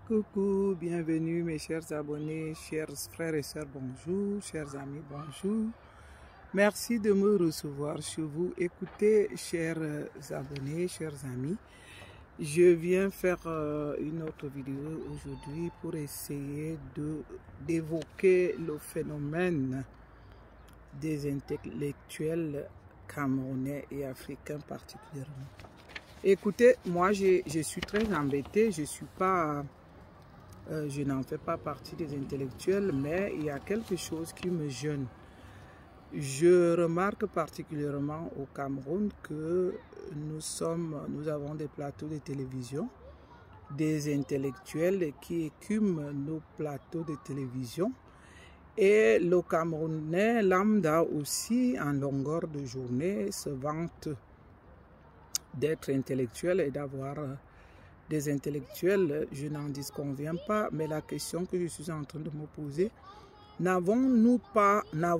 Coucou, bienvenue mes chers abonnés, chers frères et sœurs, bonjour, chers amis, bonjour. Merci de me recevoir chez vous. Écoutez, chers abonnés, chers amis, je viens faire une autre vidéo aujourd'hui pour essayer d'évoquer le phénomène des intellectuels camerounais et africains particulièrement. Écoutez, moi je suis très embêté, je n'en fais pas partie des intellectuels, mais il y a quelque chose qui me gêne. Je remarque particulièrement au Cameroun que nous avons des plateaux de télévision, des intellectuels qui écument nos plateaux de télévision. Et le Camerounais lambda aussi, en longueur de journée, se vante d'être intellectuel et d'avoir des intellectuels. Je n'en disconviens pas, mais la question que je suis en train de me poser, n'avons-nous pas là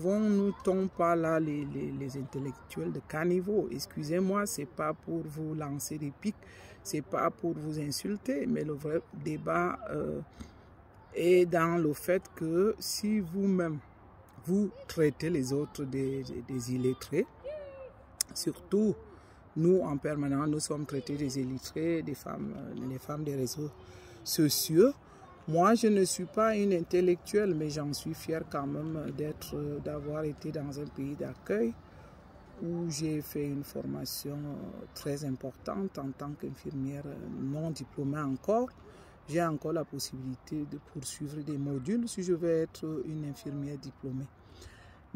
les intellectuels de caniveau? Excusez-moi, c'est pas pour vous lancer des pics, c'est pas pour vous insulter, mais le vrai débat est dans le fait que si vous-même vous traitez les autres des illettrés, surtout nous en permanence nous sommes traités des illettrés, les femmes des réseaux sociaux. Moi, je ne suis pas une intellectuelle, mais j'en suis fière quand même d'avoir été dans un pays d'accueil où j'ai fait une formation très importante en tant qu'infirmière non diplômée encore. J'ai encore la possibilité de poursuivre des modules si je veux être une infirmière diplômée.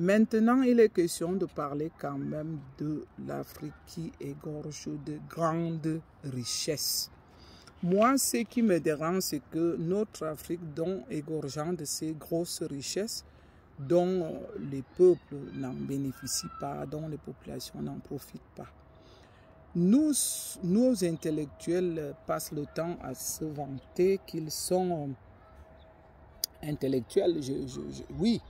Maintenant, il est question de parler quand même de l'Afrique qui égorge de grandes richesses. Moi, ce qui me dérange, c'est que notre Afrique, dont égorgeant de ces grosses richesses, dont les peuples n'en bénéficient pas, dont les populations n'en profitent pas. Nos intellectuels passent le temps à se vanter qu'ils sont intellectuels. Oui,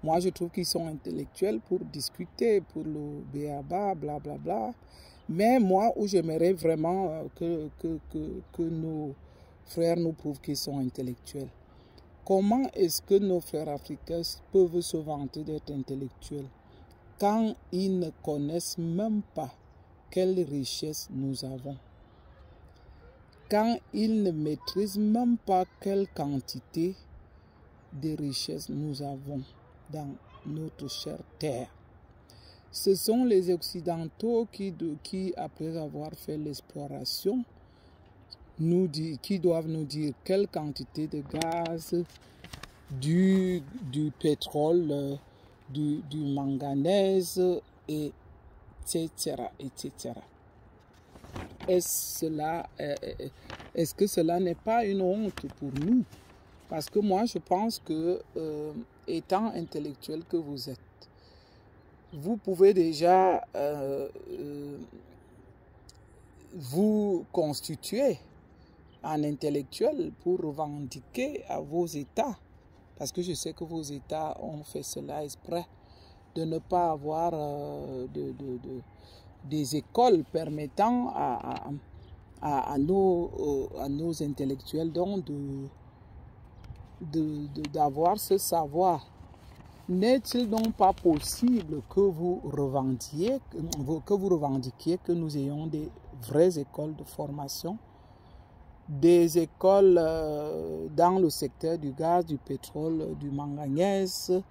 moi je trouve qu'ils sont intellectuels pour discuter, pour le béaba, blablabla. Mais moi, où j'aimerais vraiment que nos frères nous prouvent qu'ils sont intellectuels. Comment est-ce que nos frères africains peuvent se vanter d'être intellectuels quand ils ne connaissent même pas quelle richesse nous avons? Quand ils ne maîtrisent même pas quelle quantité de richesses nous avons dans notre chère terre. Ce sont les Occidentaux qui après avoir fait l'exploration, qui doivent nous dire quelle quantité de gaz, du pétrole, du manganèse, etc. etc. Est-ce que cela n'est pas une honte pour nous? Parce que moi, je pense que, étant intellectuel que vous êtes, vous pouvez déjà vous constituer en intellectuel pour revendiquer à vos États. Parce que je sais que vos États ont fait cela exprès de ne pas avoir des écoles permettant à nos intellectuels donc d'avoir ce savoir. N'est-il donc pas possible que vous revendiquiez que nous ayons des vraies écoles de formation, des écoles dans le secteur du gaz, du pétrole, du manganèse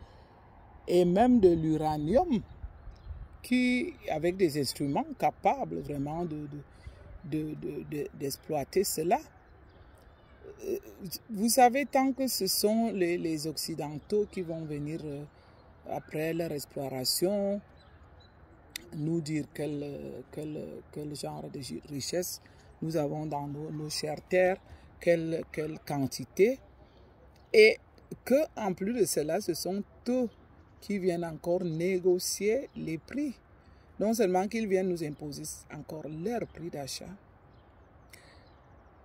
et même de l'uranium, avec des instruments capables vraiment d'exploiter cela? Vous savez, tant que ce sont les Occidentaux qui vont venir après leur exploration nous dire quel genre de richesse nous avons dans nos chères terres, quelle quantité, et que en plus de cela, ce sont eux qui viennent encore négocier les prix. Non seulement qu'ils viennent nous imposer encore leur prix d'achat.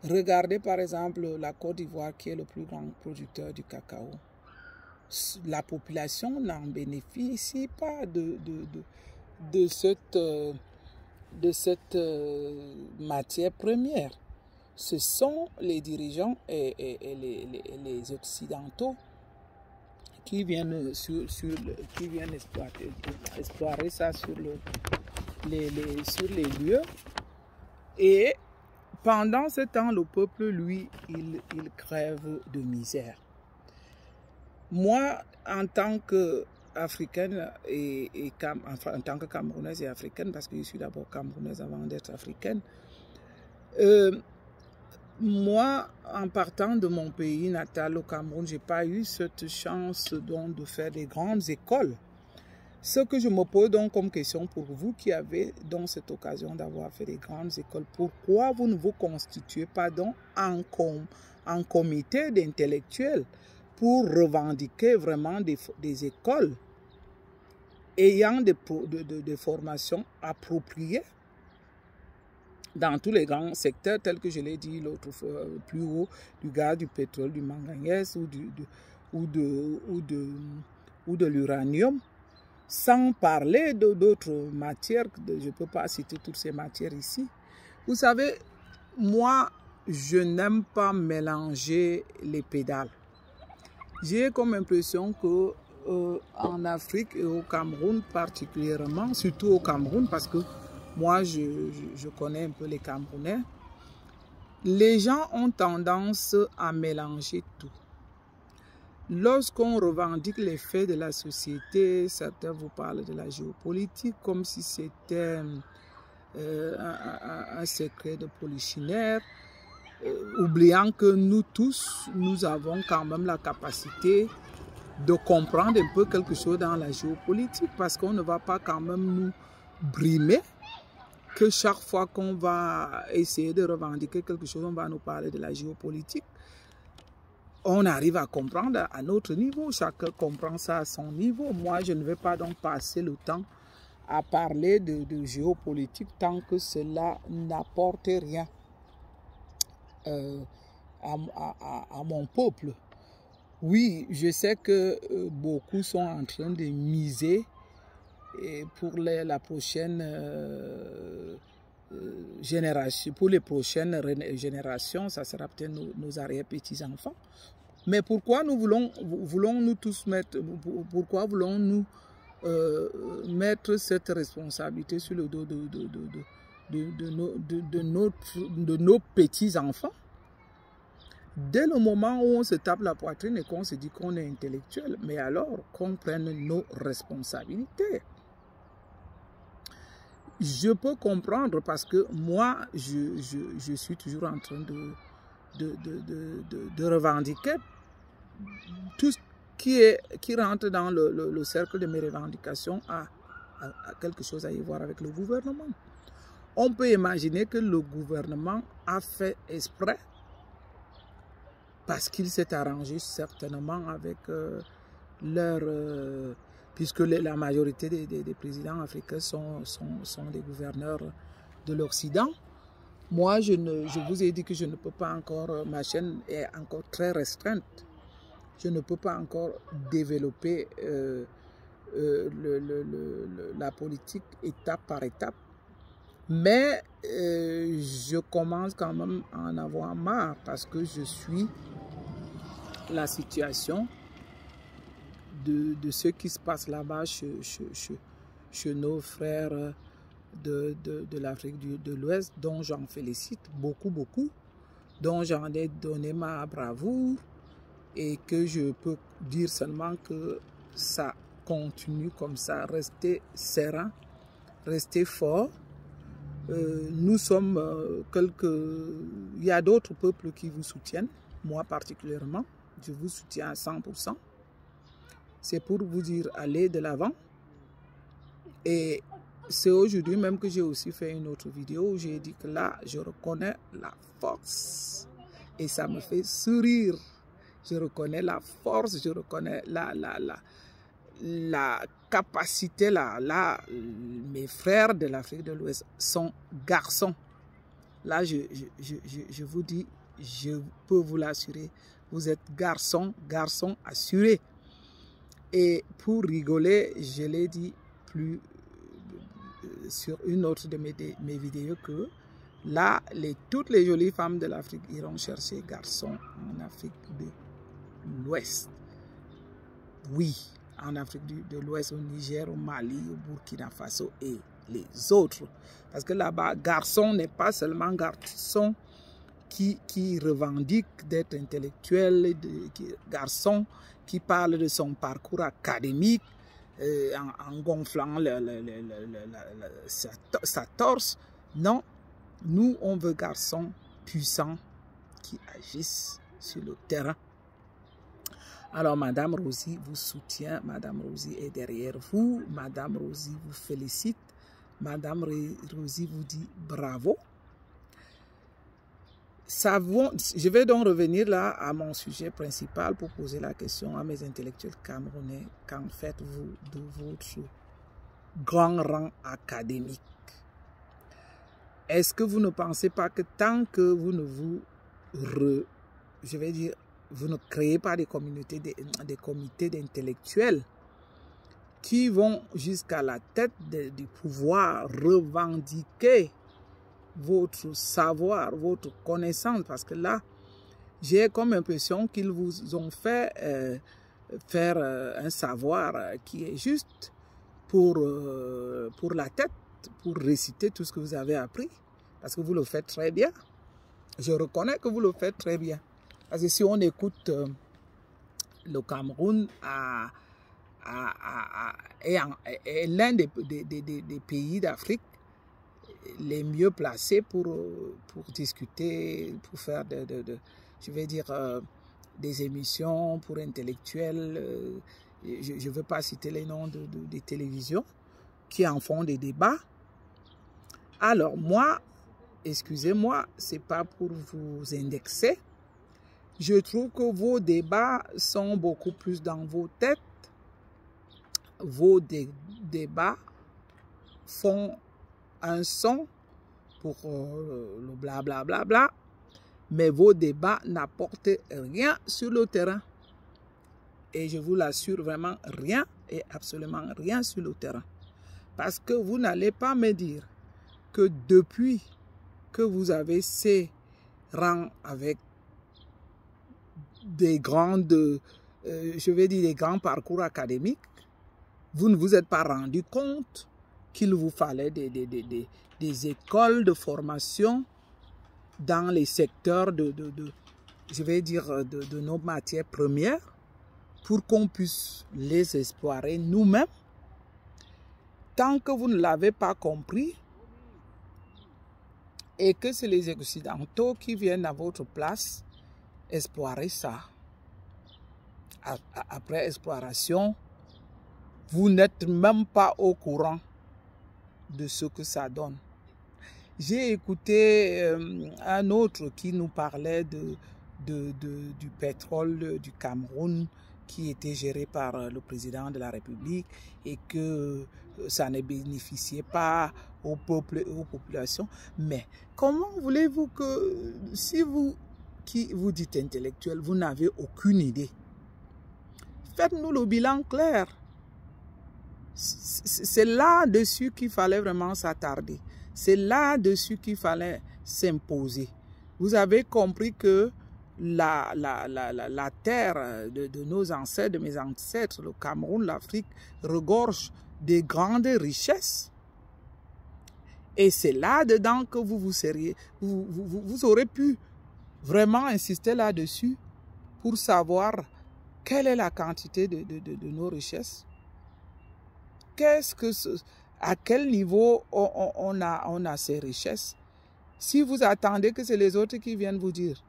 Regardez par exemple la Côte d'Ivoire qui est le plus grand producteur du cacao. La population n'en bénéficie pas de cette matière première. ce sont les dirigeants et les Occidentaux qui viennent, explorer ça sur les lieux. Et pendant ce temps, le peuple, lui, il crève de misère. Moi, en tant qu'Africaine en tant que Camerounaise et Africaine, parce que je suis d'abord Camerounaise avant d'être africaine, moi, en partant de mon pays natal au Cameroun, je n'ai pas eu cette chance donc de faire des grandes écoles. Ce que je me pose donc comme question pour vous qui avez donc cette occasion d'avoir fait des grandes écoles, pourquoi vous ne vous constituez pas donc en comité d'intellectuels pour revendiquer vraiment des écoles ayant des formations appropriées dans tous les grands secteurs tels que je l'ai dit l'autre fois plus haut, du gaz, du pétrole, du manganèse ou de l'uranium, sans parler d'autres matières. Je ne peux pas citer toutes ces matières ici. Vous savez, moi, je n'aime pas mélanger les pédales. J'ai comme impression que en Afrique et au Cameroun particulièrement, surtout au Cameroun, parce que moi, je connais un peu les Camerounais. Les gens ont tendance à mélanger tout. Lorsqu'on revendique les faits de la société, certains vous parlent de la géopolitique comme si c'était un secret de polichinelle, oubliant que nous tous, nous avons quand même la capacité de comprendre un peu quelque chose dans la géopolitique, parce qu'on ne va pas quand même nous brimer que chaque fois qu'on va essayer de revendiquer quelque chose, on va nous parler de la géopolitique. On arrive à comprendre à notre niveau, chacun comprend ça à son niveau. Moi, je ne vais pas donc passer le temps à parler de géopolitique tant que cela n'apporte rien à mon peuple. Oui, je sais que beaucoup sont en train de miser pour la prochaine génération, pour les prochaines générations, ça sera peut-être nos arrière-petits-enfants. Mais pourquoi voulons-nous tous mettre, pourquoi voulons-nous mettre cette responsabilité sur le dos de nos petits-enfants? Dès le moment où on se tape la poitrine et qu'on se dit qu'on est intellectuel, mais alors qu'on prenne nos responsabilités. Je peux comprendre parce que moi, je suis toujours en train de revendiquer tout ce qui rentre dans le cercle de mes revendications a quelque chose à y voir avec le gouvernement. On peut imaginer que le gouvernement a fait exprès parce qu'il s'est arrangé certainement avec puisque la majorité des présidents africains sont des gouverneurs de l'Occident. Moi, je vous ai dit que je ne peux pas encore, ma chaîne est encore très restreinte. Je ne peux pas encore développer la politique étape par étape. Mais je commence quand même à en avoir marre parce que je suis la situation de ce qui se passe là-bas chez nos frères de l'Afrique de l'Ouest, dont j'en félicite beaucoup, dont j'en ai donné ma bravoure et que je peux dire seulement que ça continue comme ça, restez serein, restez fort. Nous sommes il y a d'autres peuples qui vous soutiennent, moi particulièrement, je vous soutiens à 100%. C'est pour vous dire, allez de l'avant. Et c'est aujourd'hui même que j'ai aussi fait une autre vidéo où j'ai dit que là, je reconnais la force. Et ça me fait sourire. Je reconnais la force, je reconnais la capacité. Mes frères de l'Afrique de l'Ouest sont garçons. Là, je vous dis, je peux vous l'assurer, vous êtes garçons assurés. Et pour rigoler, je l'ai dit sur une autre de mes vidéos que Là, toutes les jolies femmes de l'Afrique iront chercher garçons en Afrique de l'Ouest. Oui, en Afrique de l'Ouest, au Niger, au Mali, au Burkina Faso et les autres. Parce que là-bas, garçon n'est pas seulement garçon qui revendique d'être intellectuel, garçon qui parle de son parcours académique en gonflant sa torse. Non, nous, on veut garçons puissants qui agissent sur le terrain. Alors, Madame Rosie vous soutient, Madame Rosie est derrière vous, Madame Rosie vous félicite, Madame Rosie vous dit bravo. Je vais donc revenir là à mon sujet principal pour poser la question à mes intellectuels camerounais. Qu'en faites-vous de votre grand rang académique? Est-ce que vous ne pensez pas que tant que vous ne vous ne créez pas des communautés, des comités d'intellectuels qui vont jusqu'à la tête du pouvoir revendiquer votre savoir, votre connaissance, parce que là, j'ai comme impression qu'ils vous ont fait faire un savoir qui est juste pour la tête, pour réciter tout ce que vous avez appris, parce que vous le faites très bien. Je reconnais que vous le faites très bien. Parce que si on écoute le Cameroun est l'un des pays d'Afrique les mieux placés pour discuter, pour faire je vais dire, des émissions pour intellectuels. Je ne veux pas citer les noms des télévisions qui en font des débats. Alors moi, excusez-moi, ce n'est pas pour vous indexer. Je trouve que vos débats sont beaucoup plus dans vos têtes. Vos débats font un son pour le blablabla, mais vos débats n'apportent rien sur le terrain. Et je vous l'assure, vraiment rien et absolument rien sur le terrain. Parce que vous n'allez pas me dire que depuis que vous avez ces rangs avec des grandes, je vais dire des grands parcours académiques, vous ne vous êtes pas rendu compte qu'il vous fallait des écoles de formation dans les secteurs je vais dire, de nos matières premières pour qu'on puisse les explorer nous-mêmes. Tant que vous ne l'avez pas compris et que c'est les Occidentaux qui viennent à votre place explorer ça. Après exploration, vous n'êtes même pas au courant de ce que ça donne. J'ai écouté un autre qui nous parlait du pétrole du Cameroun qui était géré par le président de la République et que ça ne bénéficiait pas au peuple et aux populations. Mais comment voulez-vous que, si vous, qui vous dites intellectuel, vous n'avez aucune idée? Faites-nous le bilan clair. C'est là-dessus qu'il fallait vraiment s'attarder. C'est là-dessus qu'il fallait s'imposer. Vous avez compris que la terre de nos ancêtres, de mes ancêtres, le Cameroun, l'Afrique, regorge de grandes richesses. Et c'est là-dedans que vous aurez pu vraiment insister là-dessus pour savoir quelle est la quantité de nos richesses. À quel niveau on a ces richesses? Si vous attendez que c'est les autres qui viennent vous dire,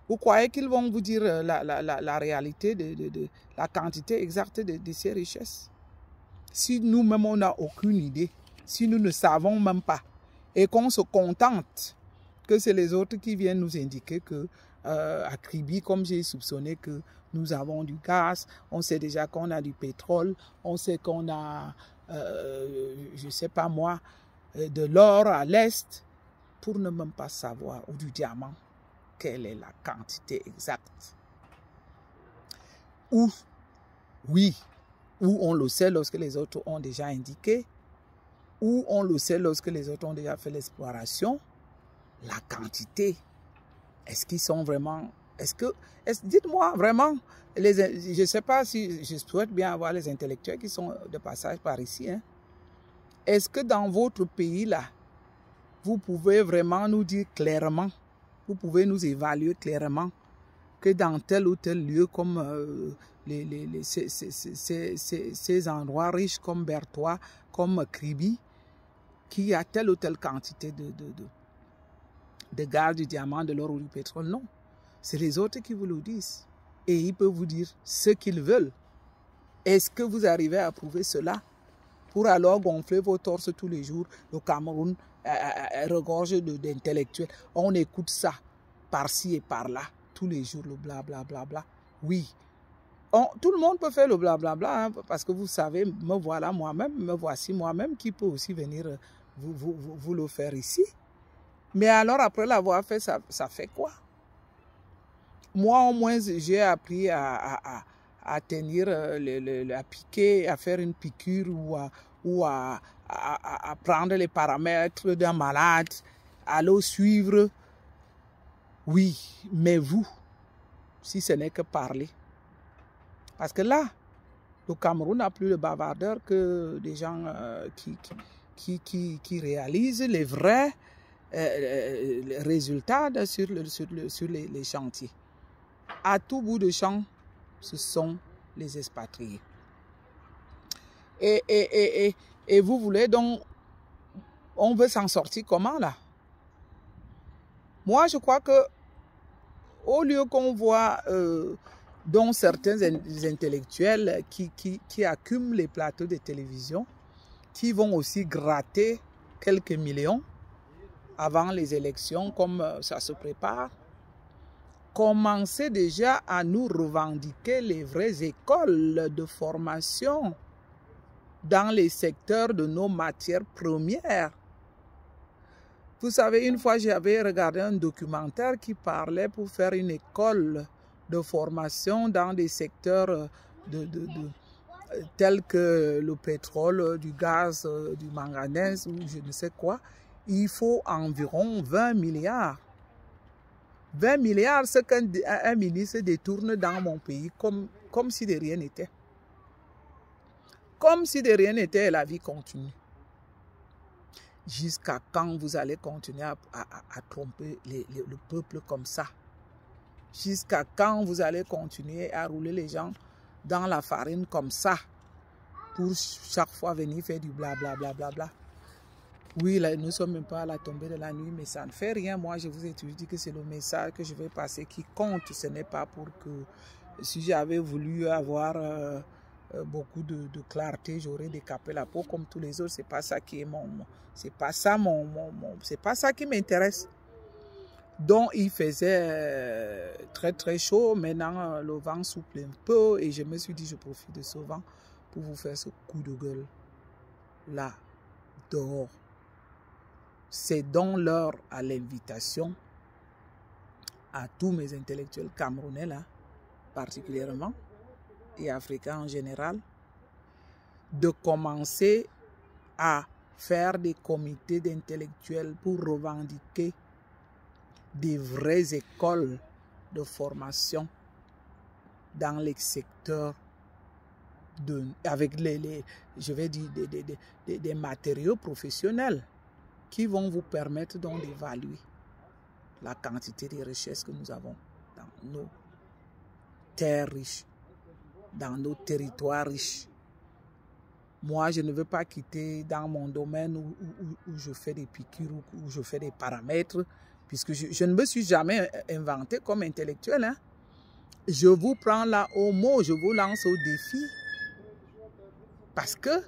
vous croyez qu'ils vont vous dire la réalité de la quantité exacte de ces richesses? Si nous-mêmes on n'a aucune idée, si nous ne savons même pas, et qu'on se contente que c'est les autres qui viennent nous indiquer que à Kribi, comme j'ai soupçonné que nous avons du gaz, on sait déjà qu'on a du pétrole, on sait qu'on a, je ne sais pas moi, de l'or à l'est, pour ne même pas savoir, ou du diamant, quelle est la quantité exacte. Ou, oui, ou on le sait lorsque les autres ont déjà indiqué, où on le sait lorsque les autres ont déjà fait l'exploration, la quantité, est-ce qu'ils sont vraiment... dites-moi vraiment, je ne sais pas si je souhaite bien avoir les intellectuels qui sont de passage par ici. Hein. Est-ce que dans votre pays-là, vous pouvez vraiment nous dire clairement, vous pouvez nous évaluer clairement que dans tel ou tel lieu comme ces endroits riches comme Bertois, comme Kribi, qu'il y a telle ou telle quantité de gaz, du diamant, de l'or ou du pétrole? Non. C'est les autres qui vous le disent. Et ils peuvent vous dire ce qu'ils veulent. Est-ce que vous arrivez à prouver cela pour alors gonfler vos torses tous les jours? Le Cameroun regorge d'intellectuels. On écoute ça par-ci et par-là, tous les jours, le blablabla. Oui. Tout le monde peut faire le blablabla, hein, parce que vous savez, me voilà moi-même, me voici moi-même qui peut aussi venir vous le faire ici. Mais alors, après l'avoir fait, ça fait quoi? Moi, au moins, j'ai appris à tenir, à piquer, à faire une piqûre ou à prendre les paramètres d'un malade, à le suivre. Oui, mais vous, si ce n'est que parler. Parce que là, le Cameroun n'a plus de bavardeurs que des gens qui réalisent les vrais résultats sur les chantiers. À tout bout de champ, ce sont les expatriés. Et vous voulez donc, on veut s'en sortir comment là? Moi, je crois que au lieu qu'on voit dont certains intellectuels qui accumulent les plateaux de télévision, qui vont aussi gratter quelques millions avant les élections, comme ça se prépare, commencez déjà à nous revendiquer les vraies écoles de formation dans les secteurs de nos matières premières. Vous savez, une fois, j'avais regardé un documentaire qui parlait pour faire une école de formation dans des secteurs tels que le pétrole, du gaz, du manganèse ou je ne sais quoi. Il faut environ 20 milliards. 20 milliards, c'est qu'un ministre détourne dans mon pays comme si de rien n'était. Comme si de rien n'était, la vie continue. Jusqu'à quand vous allez continuer à tromper le peuple comme ça? Jusqu'à quand vous allez continuer à rouler les gens dans la farine comme ça pour chaque fois venir faire du blablabla? Oui, là, nous ne sommes même pas à la tombée de la nuit, mais ça ne fait rien. Moi, je vous ai toujours dit que c'est le message que je vais passer qui compte. Ce n'est pas pour que, si j'avais voulu avoir beaucoup de clarté, j'aurais décapé la peau comme tous les autres. C'est pas ça qui est c'est pas ça c'est pas ça qui m'intéresse. Donc, il faisait très très chaud. Maintenant, le vent souffle un peu et je me suis dit, je profite de ce vent pour vous faire ce coup de gueule là, dehors. C'est donc l'heure à l'invitation à tous mes intellectuels camerounais là, particulièrement, et africains en général, de commencer à faire des comités d'intellectuels pour revendiquer des vraies écoles de formation dans les secteurs avec je vais dire des matériaux professionnels qui vont vous permettre donc d'évaluer la quantité de richesses que nous avons dans nos terres riches, dans nos territoires riches. Moi, je ne veux pas quitter dans mon domaine où je fais des piqûres, où je fais des paramètres, puisque je ne me suis jamais inventé comme intellectuel. Hein. Je vous prends là au mot, je vous lance au défi. Parce que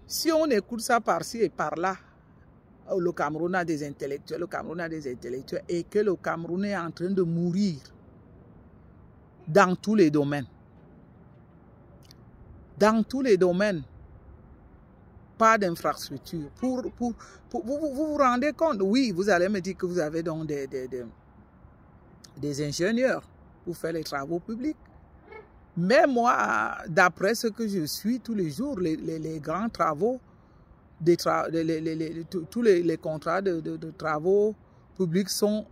si on écoute ça par-ci et par-là, le Cameroun a des intellectuels, le Cameroun a des intellectuels, et que le Cameroun est en train de mourir dans tous les domaines. Dans tous les domaines. Pas d'infrastructure. Vous vous rendez compte? Oui, vous allez me dire que vous avez donc des ingénieurs pour faire les travaux publics. Mais moi, d'après ce que je suis tous les jours, les grands travaux tous les contrats de travaux publics sont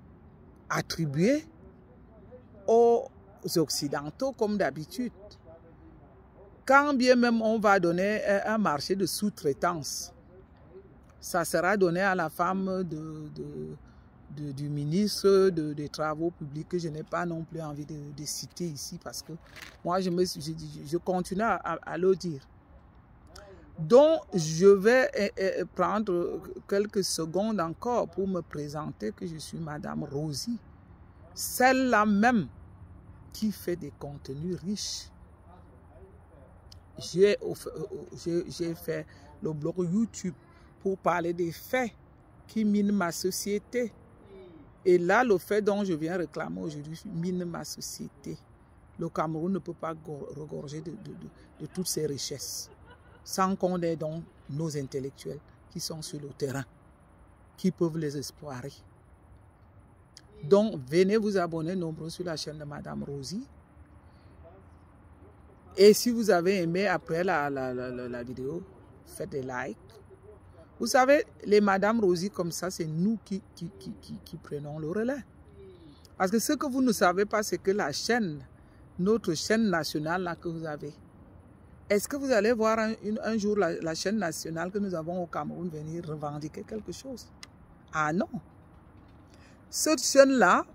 attribués aux Occidentaux comme d'habitude. Quand bien même on va donner un marché de sous-traitance, ça sera donné à la femme du ministre des Travaux publics, que je n'ai pas non plus envie de citer ici, parce que moi je continue à le dire. Donc je vais prendre quelques secondes encore pour me présenter que je suis Madame Rosie, celle-là même qui fait des contenus riches. J'ai fait le blog YouTube pour parler des faits qui minent ma société. Et là, le fait dont je viens réclamer aujourd'hui mine ma société. Le Cameroun ne peut pas regorger de toutes ces richesses, sans qu'on ait donc nos intellectuels qui sont sur le terrain, qui peuvent les explorer. Donc, venez vous abonner nombreux sur la chaîne de Madame Rosie. Et si vous avez aimé après la vidéo, faites des likes. Vous savez, les Madame Rosie comme ça, c'est nous qui prenons le relais. Parce que ce que vous ne savez pas, c'est que la chaîne, notre chaîne nationale là que vous avez, est-ce que vous allez voir un jour la chaîne nationale que nous avons au Cameroun venir revendiquer quelque chose? Ah non. Cette chaîne-là,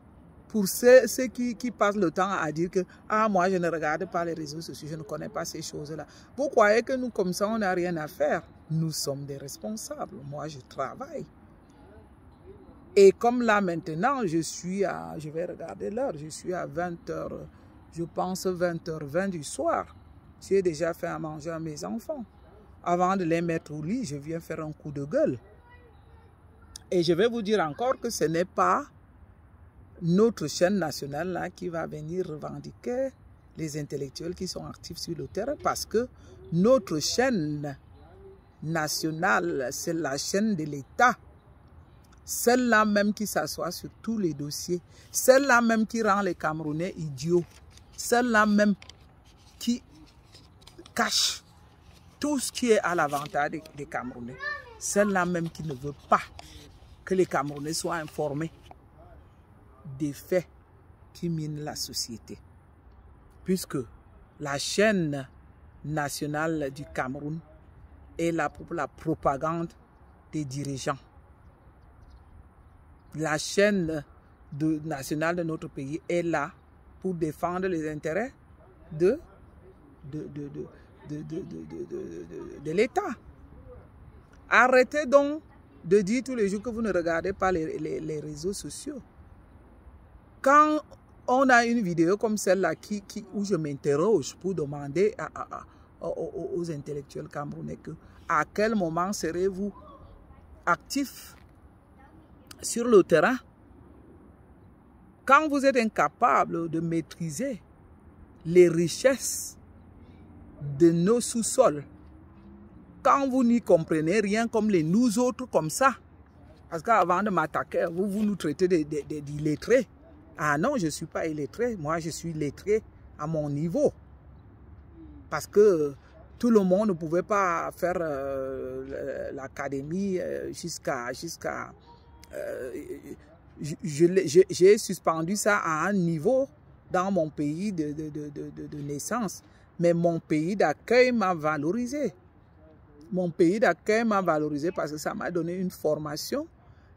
pour ceux qui passent le temps à dire que « Ah, moi, je ne regarde pas les réseaux sociaux, je ne connais pas ces choses-là. » Vous croyez que nous, comme ça, on n'a rien à faire? Nous sommes des responsables. Moi, je travaille. Et comme là, maintenant, je vais regarder l'heure, je suis à 20h, je pense 20h20 du soir. J'ai déjà fait à manger à mes enfants. Avant de les mettre au lit, je viens faire un coup de gueule. Et je vais vous dire encore que ce n'est pas notre chaîne nationale là qui va venir revendiquer les intellectuels qui sont actifs sur le terrain, parce que notre chaîne nationale, c'est la chaîne de l'État. Celle-là même qui s'assoit sur tous les dossiers, celle-là même qui rend les Camerounais idiots, celle-là même qui cache tout ce qui est à l'avantage des Camerounais, celle-là même qui ne veut pas que les Camerounais soient informés des faits qui minent la société. Puisque la chaîne nationale du Cameroun est là pour la propagande des dirigeants. La chaîne nationale de notre pays est là pour défendre les intérêts de l'État. Arrêtez donc de dire tous les jours que vous ne regardez pas les réseaux sociaux. Quand on a une vidéo comme celle-là où je m'interroge pour demander aux intellectuels camerounais à quel moment serez-vous actifs sur le terrain, quand vous êtes incapable de maîtriser les richesses de nos sous-sols, quand vous n'y comprenez rien comme nous autres comme ça, parce qu'avant de m'attaquer, vous nous traitez d'illettrés. Ah non, je ne suis pas illettré, moi je suis lettré à mon niveau. Parce que tout le monde ne pouvait pas faire l'académie jusqu'à... j'ai suspendu ça à un niveau dans mon pays de naissance. Mais mon pays d'accueil m'a valorisé. Mon pays d'accueil m'a valorisé parce que ça m'a donné une formation.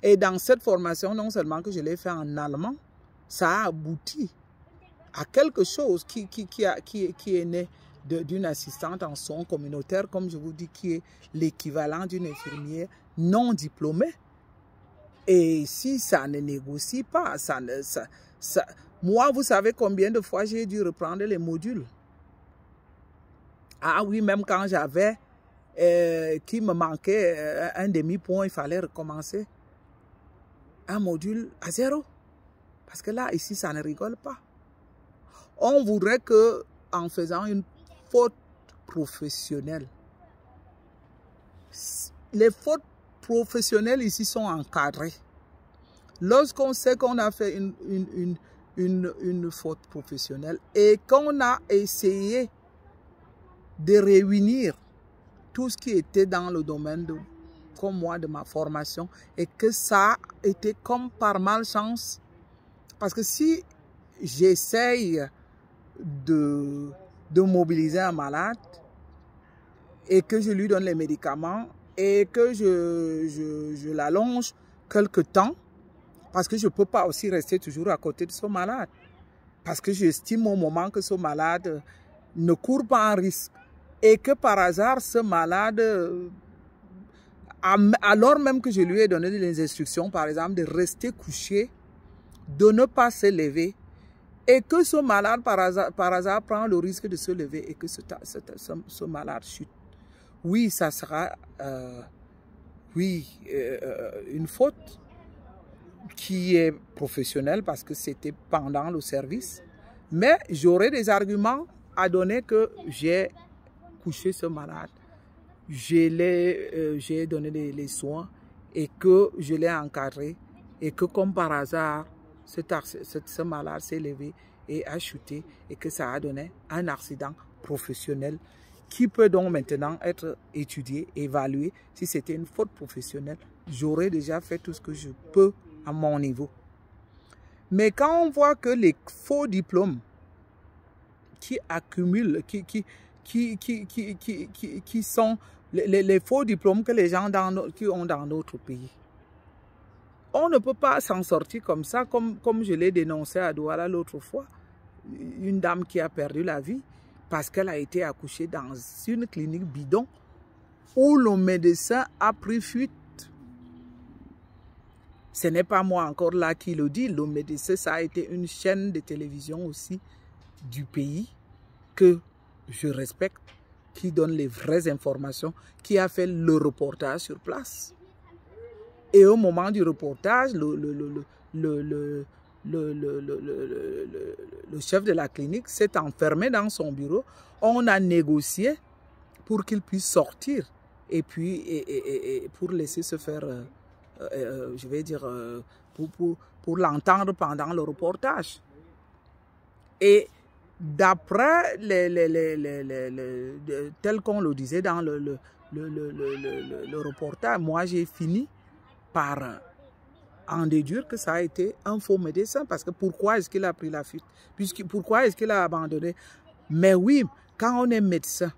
Et dans cette formation, non seulement que je l'ai fait en allemand, ça a abouti à quelque chose qui est né d'une assistante en soins communautaires, comme je vous dis, qui est l'équivalent d'une infirmière non diplômée. Et si ça ne négocie pas, moi, vous savez combien de fois j'ai dû reprendre les modules? Ah oui, même quand j'avais, qui me manquait un demi-point, il fallait recommencer un module à 0. Parce que là, ici, ça ne rigole pas. On voudrait que, en faisant une faute professionnelle, les fautes professionnelles ici sont encadrées. Lorsqu'on sait qu'on a fait une faute professionnelle et qu'on a essayé de réunir tout ce qui était dans le domaine comme moi de ma formation et que ça a été comme par malchance. Parce que si j'essaye de mobiliser un malade et que je lui donne les médicaments et que je l'allonge quelque temps, parce que je ne peux pas aussi rester toujours à côté de ce malade. Parce que j'estime au moment que ce malade ne court pas un risque. Et que par hasard, ce malade, alors même que je lui ai donné des instructions, par exemple, de rester couché, de ne pas se lever, et que ce malade, par hasard prend le risque de se lever et que ce malade chute. Oui, ça sera une faute qui est professionnelle parce que c'était pendant le service. Mais j'aurai des arguments à donner que j'ai couché ce malade, j'ai donné les soins et que je l'ai encadré et que comme par hasard, ce malade s'est levé et a chuté et que ça a donné un accident professionnel qui peut donc maintenant être étudié, évalué. Si c'était une faute professionnelle, j'aurais déjà fait tout ce que je peux à mon niveau. Mais quand on voit que les faux diplômes qui accumulent, qui sont les faux diplômes que les gens qui ont dans notre pays, on ne peut pas s'en sortir comme ça, comme je l'ai dénoncé à Douala l'autre fois. Une dame qui a perdu la vie parce qu'elle a été accouchée dans une clinique bidon où le médecin a pris fuite. Ce n'est pas moi encore là qui le dit, le médecin, ça a été une chaîne de télévision aussi du pays que je respecte, qui donne les vraies informations, qui a fait le reportage sur place. Et au moment du reportage, le chef de la clinique s'est enfermé dans son bureau. On a négocié pour qu'il puisse sortir et puis pour laisser se faire, je vais dire, pour l'entendre pendant le reportage. Et d'après tel qu'on le disait dans le reportage, moi j'ai fini par en déduire que ça a été un faux médecin. Parce que pourquoi est-ce qu'il a pris la fuite? Pourquoi est-ce qu'il a abandonné? Mais oui, quand on est médecin,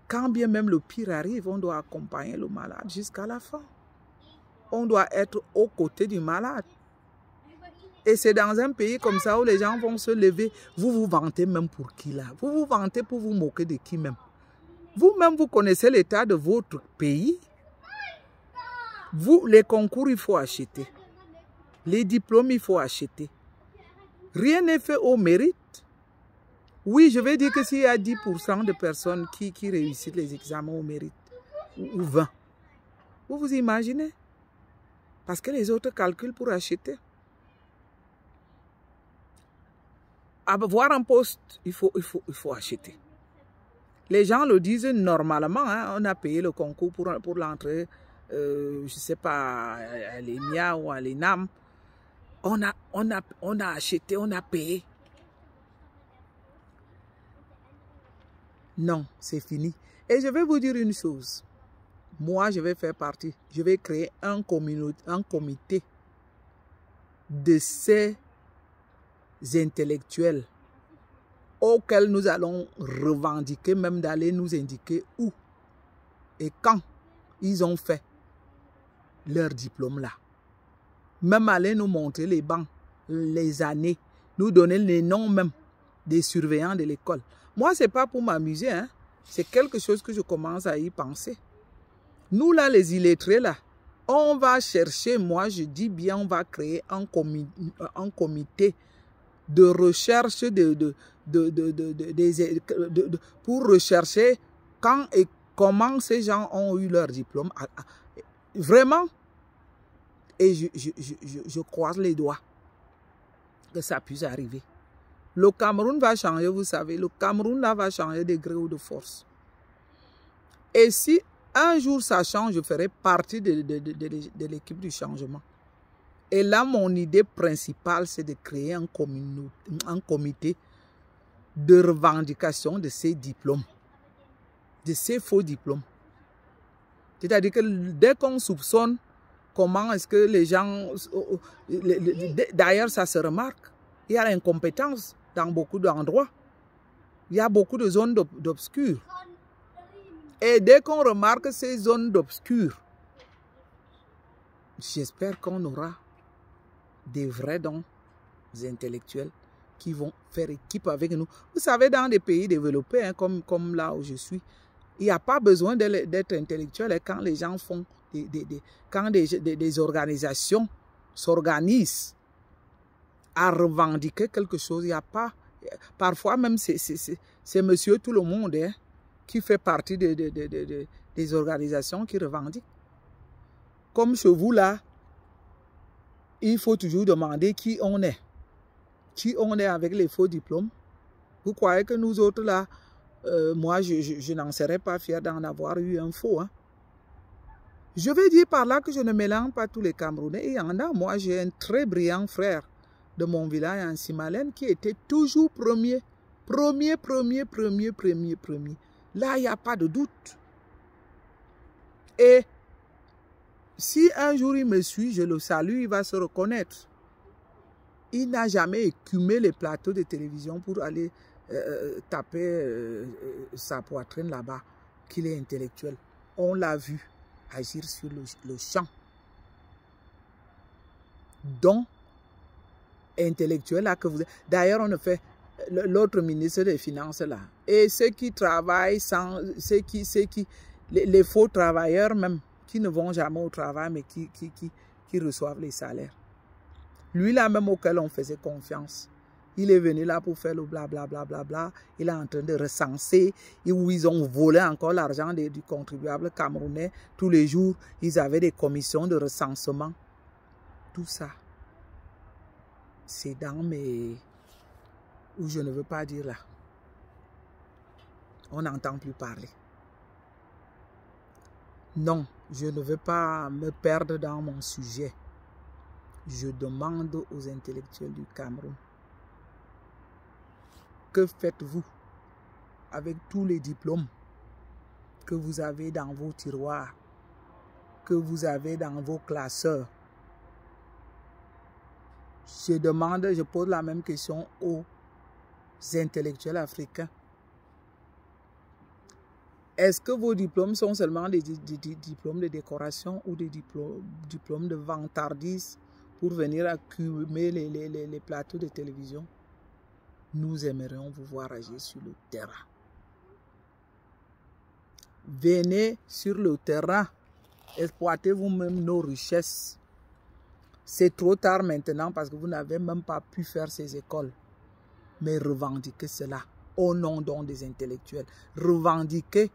quand bien même le pire arrive, on doit accompagner le malade jusqu'à la fin. On doit être aux côtés du malade. Et c'est dans un pays comme ça où les gens vont se lever. Vous vous vantez même pour qui là? Vous vous vantez pour vous moquer de qui même? Vous-même, vous connaissez l'état de votre pays. Vous, les concours, il faut acheter. Les diplômes, il faut acheter. Rien n'est fait au mérite. Oui, je vais dire que s'il y a 10% de personnes qui réussissent les examens au mérite, ou 20, vous vous imaginez? Parce que les autres calculent pour acheter. Avoir un poste, il faut acheter. Les gens le disent normalement, hein, on a payé le concours pour l'entrée, je ne sais pas, à l'EMIA ou à l'ENAM. On a acheté, on a payé. Non, c'est fini. Et je vais vous dire une chose. Moi, je vais faire partie. Je vais créer un comité de ces intellectuels auxquels nous allons revendiquer, même d'aller nous indiquer où et quand ils ont fait leur diplôme là. Même aller nous montrer les bancs, les années, nous donner les noms même des surveillants de l'école. Moi, ce n'est pas pour m'amuser, hein. C'est quelque chose que je commence à y penser. Nous là, les illettrés là, on va chercher, moi je dis bien, on va créer un comité de recherche pour rechercher quand et comment ces gens ont eu leur diplôme. Vraiment. Et je croise les doigts que ça puisse arriver. Le Cameroun va changer, vous savez. Le Cameroun là va changer de gré ou de force. Et si un jour ça change, je ferai partie de l'équipe du changement. Et là, mon idée principale, c'est de créer un comité de revendication de ces diplômes, de ces faux diplômes. C'est-à-dire que dès qu'on soupçonne, comment est-ce que les gens... D'ailleurs, ça se remarque. Il y a l'incompétence dans beaucoup d'endroits. Il y a beaucoup de zones d'obscur. Et dès qu'on remarque ces zones d'obscur, j'espère qu'on aura des vrais dons intellectuels qui vont faire équipe avec nous. Vous savez, dans des pays développés, hein, comme là où je suis, il n'y a pas besoin d'être intellectuel. Et quand les gens font, quand des organisations s'organisent à revendiquer quelque chose, il n'y a pas... Parfois même, c'est monsieur tout le monde hein, qui fait partie des organisations qui revendiquent. Comme chez vous là, il faut toujours demander qui on est. Qui on est avec les faux diplômes. Vous croyez que nous autres là, moi je n'en serais pas fier d'en avoir eu un faux. Hein? Je vais dire par là que je ne mélange pas tous les Camerounais. Il y en a, moi j'ai un très brillant frère de mon village en Simalène qui était toujours premier. Premier. Là, il n'y a pas de doute. Et si un jour il me suit, je le salue, il va se reconnaître. Il n'a jamais écumé les plateaux de télévision pour aller taper sa poitrine là-bas, qu'il est intellectuel. On l'a vu agir sur le champ. Donc, intellectuel là que vous êtes. D'ailleurs, on a fait l'autre ministre des Finances là. Et ceux qui travaillent sans, les faux travailleurs même, qui ne vont jamais au travail, mais qui reçoivent les salaires. Lui là même auquel on faisait confiance. Il est venu là pour faire le blablabla. Il est en train de recenser où ils ont volé encore l'argent du contribuable camerounais. Tous les jours, ils avaient des commissions de recensement. Tout ça, c'est dans mes... où je ne veux pas dire là. On n'entend plus parler. Non, je ne veux pas me perdre dans mon sujet. Je demande aux intellectuels du Cameroun. Que faites-vous avec tous les diplômes que vous avez dans vos tiroirs, que vous avez dans vos classeurs? Je demande, je pose la même question aux intellectuels africains. Est-ce que vos diplômes sont seulement des diplômes de décoration ou des diplômes de vantardise pour venir accumuler les plateaux de télévision? Nous aimerions vous voir agir sur le terrain. Venez sur le terrain, exploitez vous-même nos richesses. C'est trop tard maintenant parce que vous n'avez même pas pu faire ces écoles. Mais revendiquez cela au nom donc des intellectuels. Revendiquez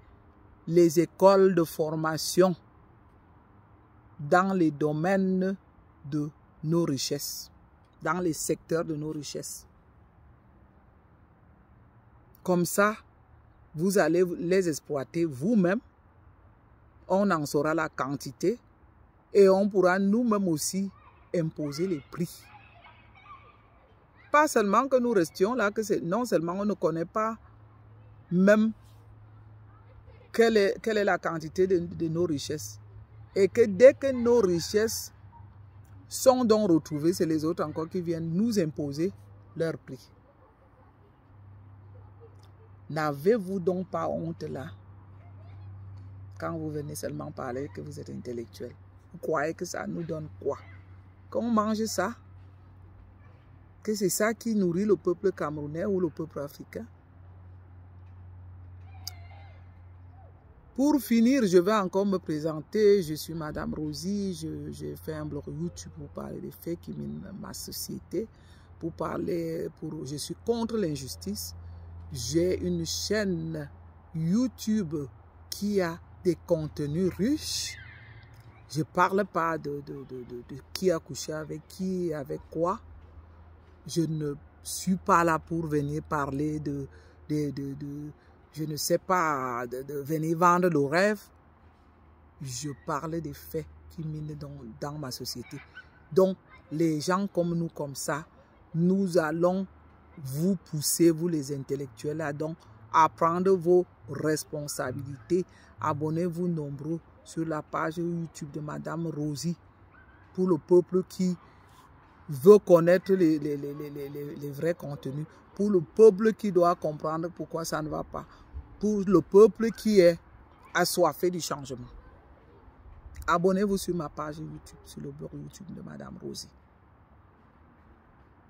les écoles de formation dans les domaines de nos richesses, dans les secteurs de nos richesses. Comme ça, vous allez les exploiter vous-même. On en saura la quantité et on pourra nous-mêmes aussi imposer les prix. Pas seulement que nous restions là, que non seulement on ne connaît pas même quelle est la quantité de nos richesses. Et que dès que nos richesses sont donc retrouvées, c'est les autres encore qui viennent nous imposer leur prix. N'avez-vous donc pas honte là, quand vous venez seulement parler que vous êtes intellectuel? Vous croyez que ça nous donne quoi? Qu'on mange ça? Que c'est ça qui nourrit le peuple camerounais ou le peuple africain? Pour finir, je vais encore me présenter. Je suis Madame Rosie. J'ai fait un blog YouTube pour parler des faits qui minent ma société. Je suis contre l'injustice. J'ai une chaîne YouTube qui a des contenus riches. Je ne parle pas de qui a couché avec qui, avec quoi. Je ne suis pas là pour venir parler je ne sais pas, de venir vendre le rêve. Je parle des faits qui minent dans ma société. Donc, les gens comme nous, comme ça, nous allons vous pousser, vous les intellectuels, à donc à prendre vos responsabilités. Abonnez-vous nombreux sur la page YouTube de Madame Rosie pour le peuple qui veut connaître les vrais contenus, pour le peuple qui doit comprendre pourquoi ça ne va pas, pour le peuple qui est assoiffé du changement. Abonnez-vous sur ma page YouTube, sur le blog YouTube de Madame Rosie.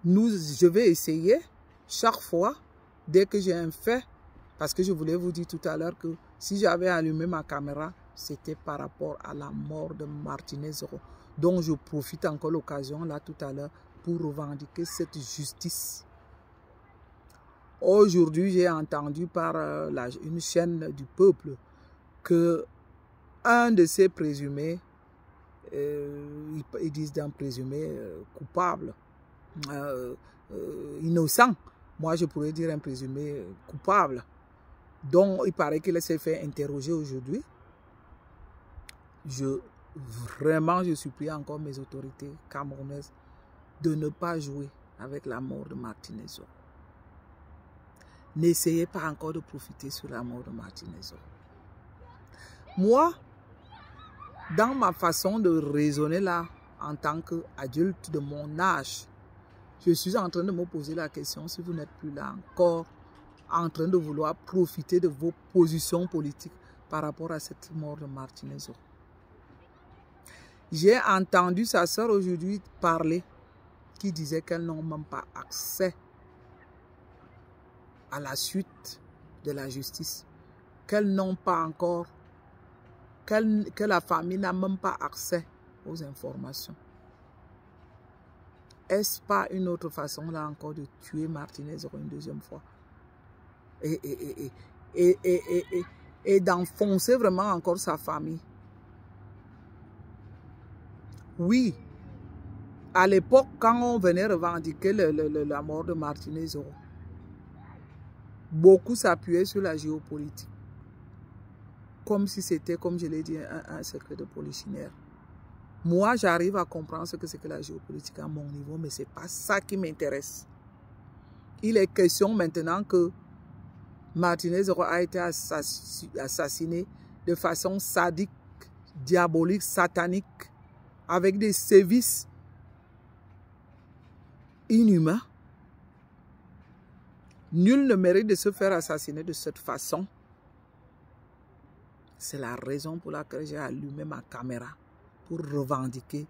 Je vais essayer chaque fois, dès que j'ai un fait, parce que je voulais vous dire tout à l'heure que si j'avais allumé ma caméra, c'était par rapport à la mort de Martinez Zoro. Donc je profite encore de l'occasion là tout à l'heure pour revendiquer cette justice. Aujourd'hui, j'ai entendu par une chaîne du peuple que un de ces présumés, ils disent d'un présumé coupable, innocent, moi je pourrais dire un présumé coupable, dont il paraît qu'il s'est fait interroger aujourd'hui. Vraiment, je supplie encore mes autorités camerounaises de ne pas jouer avec la mort de Martinez Zoro. N'essayez pas encore de profiter sur la mort de Martinez Zoro. Moi, dans ma façon de raisonner là, en tant qu'adulte de mon âge, je suis en train de me poser la question si vous n'êtes plus là encore en train de vouloir profiter de vos positions politiques par rapport à cette mort de Martinez Zoro. J'ai entendu sa sœur aujourd'hui parler, qui disait qu'elles n'ont même pas accès à la suite de la justice, qu'elles n'ont pas encore, que la famille n'a même pas accès aux informations. Est-ce pas une autre façon là encore de tuer Martinez Zoro une deuxième fois et d'enfoncer vraiment encore sa famille? Oui, à l'époque, quand on venait revendiquer la mort de Martinez Zoro, beaucoup s'appuyaient sur la géopolitique, comme si c'était, comme je l'ai dit, un secret de polichinelle. Moi, j'arrive à comprendre ce que c'est que la géopolitique à mon niveau, mais ce n'est pas ça qui m'intéresse. Il est question maintenant que Martinez Zoro a été assassiné de façon sadique, diabolique, satanique, avec des sévices inhumains. Nul ne mérite de se faire assassiner de cette façon. C'est la raison pour laquelle j'ai allumé ma caméra pour revendiquer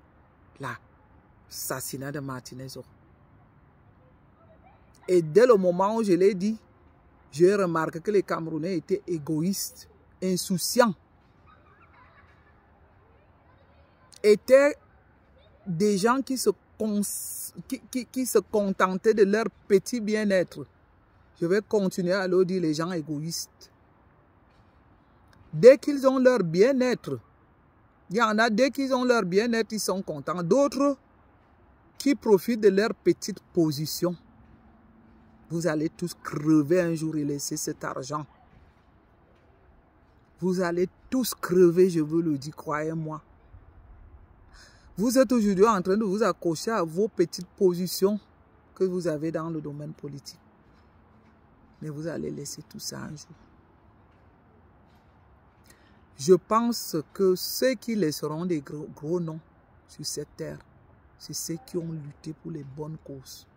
l'assassinat de Martinez Zoro. Et dès le moment où je l'ai dit, j'ai remarqué que les Camerounais étaient égoïstes, insouciants. Étaient des gens qui se contentaient de leur petit bien-être. Je vais continuer à leur dire les gens égoïstes. Dès qu'ils ont leur bien-être, il y en a, dès qu'ils ont leur bien-être, ils sont contents. D'autres qui profitent de leur petite position. Vous allez tous crever un jour et laisser cet argent. Vous allez tous crever, je vous le dis, croyez-moi. Vous êtes aujourd'hui en train de vous accrocher à vos petites positions que vous avez dans le domaine politique. Mais vous allez laisser tout ça un jour. Je pense que ceux qui laisseront des gros noms sur cette terre, c'est ceux qui ont lutté pour les bonnes causes.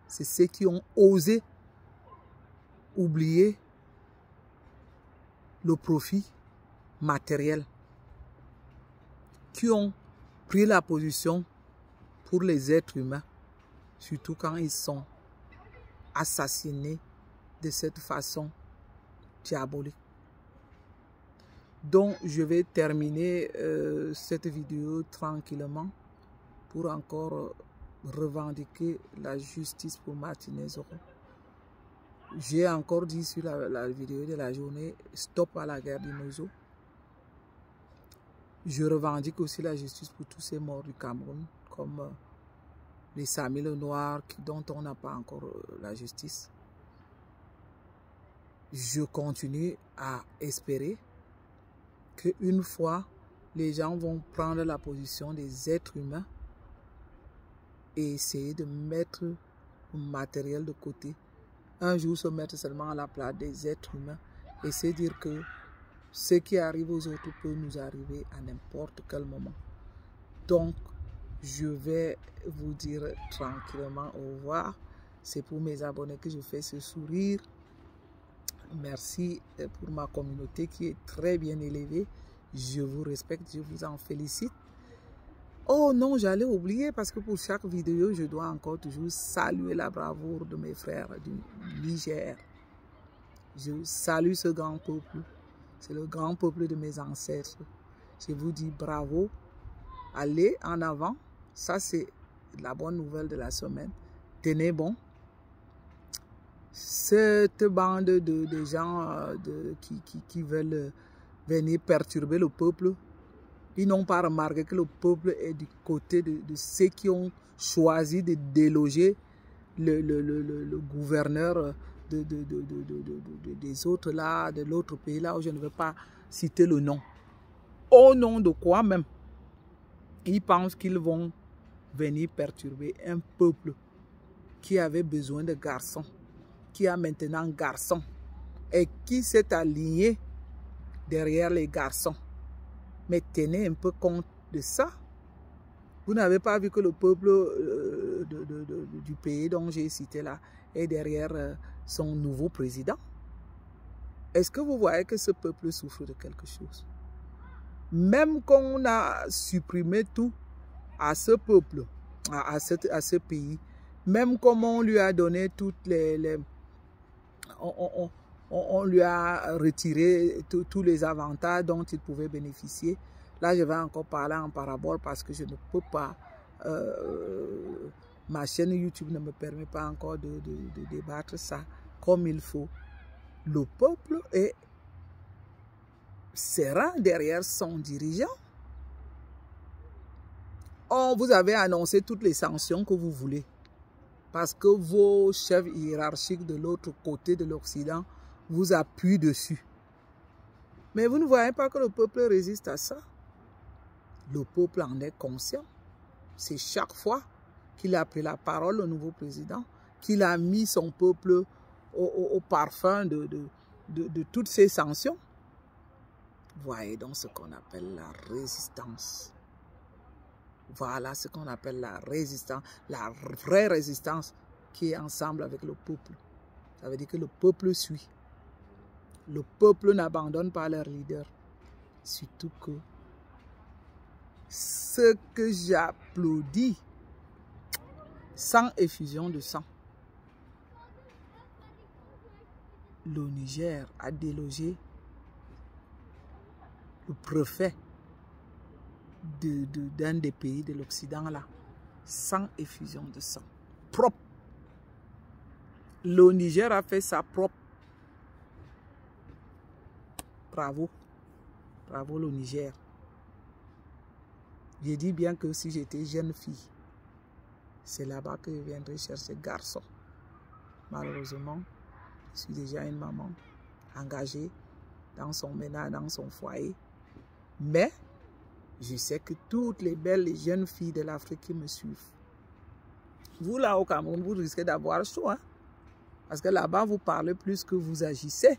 C'est ceux qui ont osé oublier le profit matériel, qui ont pris la position pour les êtres humains, surtout quand ils sont assassinés de cette façon diabolique. Donc, je vais terminer cette vidéo tranquillement pour encore revendiquer la justice pour Martinez Zoro. J'ai encore dit sur la vidéo de la journée, stop à la guerre du Nozo. Je revendique aussi la justice pour tous ces morts du Cameroun, comme les Sami le Noir, dont on n'a pas encore la justice. Je continue à espérer qu'une fois, les gens vont prendre la position des êtres humains et essayer de mettre le matériel de côté. Un jour, se mettre seulement à la place des êtres humains et se dire que Ce qui arrive aux autres peut nous arriver à n'importe quel moment. Donc, je vais vous dire tranquillement au revoir. C'est pour mes abonnés que je fais ce sourire. Merci pour ma communauté qui est très bien élevée. Je vous respecte, je vous en félicite. Oh non, j'allais oublier parce que pour chaque vidéo, je dois encore toujours saluer la bravoure de mes frères du Niger. Je salue ce grand peuple. C'est le grand peuple de mes ancêtres. Je vous dis bravo. Allez en avant. Ça, c'est la bonne nouvelle de la semaine. Tenez bon. Cette bande de gens qui veulent venir perturber le peuple, ils n'ont pas remarqué que le peuple est du côté de ceux qui ont choisi de déloger le gouverneur des autres là, de l'autre pays là où je ne veux pas citer le nom. Au nom de quoi même? Ils pensent qu'ils vont venir perturber un peuple qui avait besoin de garçons, qui a maintenant garçons et qui s'est aligné derrière les garçons. Mais tenez un peu compte de ça. Vous n'avez pas vu que le peuple du pays dont j'ai cité là est derrière son nouveau président? Est-ce que vous voyez que ce peuple souffre de quelque chose? Même quand on a supprimé tout à ce peuple, à ce pays, même comme on lui a donné toutes on lui a retiré tous les avantages dont il pouvait bénéficier. Là, je vais encore parler en parabole parce que je ne peux pas, ma chaîne YouTube ne me permet pas encore de débattre ça comme il faut. Le peuple est serein derrière son dirigeant. Oh, vous avez annoncé toutes les sanctions que vous voulez parce que vos chefs hiérarchiques de l'autre côté de l'Occident vous appuient dessus. Mais vous ne voyez pas que le peuple résiste à ça? Le peuple en est conscient. C'est chaque fois qu'il a pris la parole, le nouveau président, qu'il a mis son peuple au parfum de toutes ces sanctions. Voyez donc ce qu'on appelle la résistance. Voilà ce qu'on appelle la résistance, la vraie résistance qui est ensemble avec le peuple. Ça veut dire que le peuple suit. Le peuple n'abandonne pas leur leader. Surtout que ce que j'applaudis, sans effusion de sang, le Niger a délogé le préfet d'un des pays de l'Occident là, sans effusion de sang, propre. Le Niger a fait ça propre. Bravo, bravo le Niger. Je dis bien que si j'étais jeune fille, c'est là-bas que je viendrais chercher garçon. Malheureusement, je suis déjà une maman engagée dans son ménage, dans son foyer. Mais je sais que toutes les belles jeunes filles de l'Afrique qui me suivent, vous là au Cameroun, vous risquez d'avoir chaud. Hein? Parce que là-bas, vous parlez plus que vous agissez.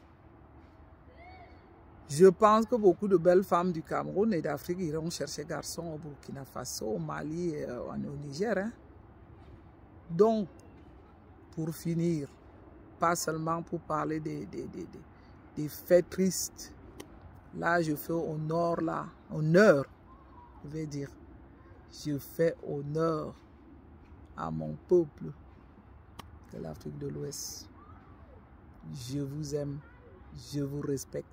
Je pense que beaucoup de belles femmes du Cameroun et d'Afrique iront chercher garçons au Burkina Faso, au Mali et au Niger. Hein? Donc, pour finir, pas seulement pour parler des faits tristes, là je fais honneur, je vais dire, je fais honneur à mon peuple de l'Afrique de l'Ouest. Je vous aime, je vous respecte.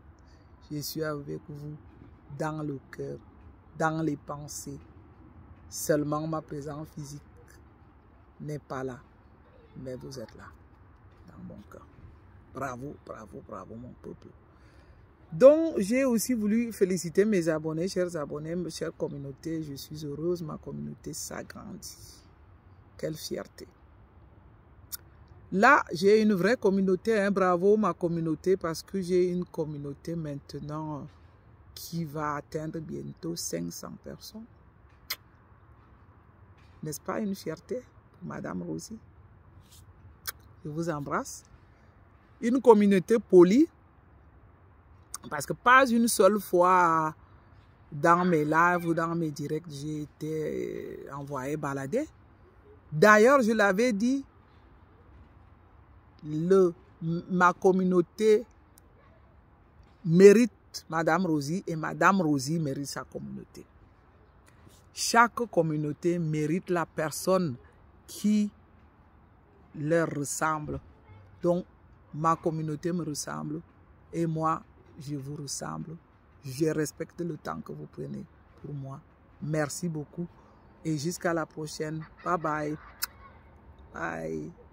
Je suis avec vous dans le cœur, dans les pensées. Seulement ma présence physique n'est pas là, mais vous êtes là, dans mon cœur. Bravo, bravo, bravo mon peuple. Donc, j'ai aussi voulu féliciter mes abonnés, chers abonnés, chère communauté. Je suis heureuse, ma communauté s'agrandit. Quelle fierté. Là, j'ai une vraie communauté, hein. Bravo ma communauté, parce que j'ai une communauté maintenant qui va atteindre bientôt 500 personnes. N'est-ce pas une fierté pour Madame Rosie? Je vous embrasse. Une communauté polie, Parce que pas une seule fois dans mes lives ou dans mes directs, j'ai été envoyé balader. D'ailleurs, je l'avais dit, ma communauté mérite Madame Rosie et Madame Rosie mérite sa communauté. Chaque communauté mérite la personne qui leur ressemble. Donc, ma communauté me ressemble et moi, je vous ressemble. Je respecte le temps que vous prenez pour moi. Merci beaucoup et jusqu'à la prochaine. Bye bye. Bye.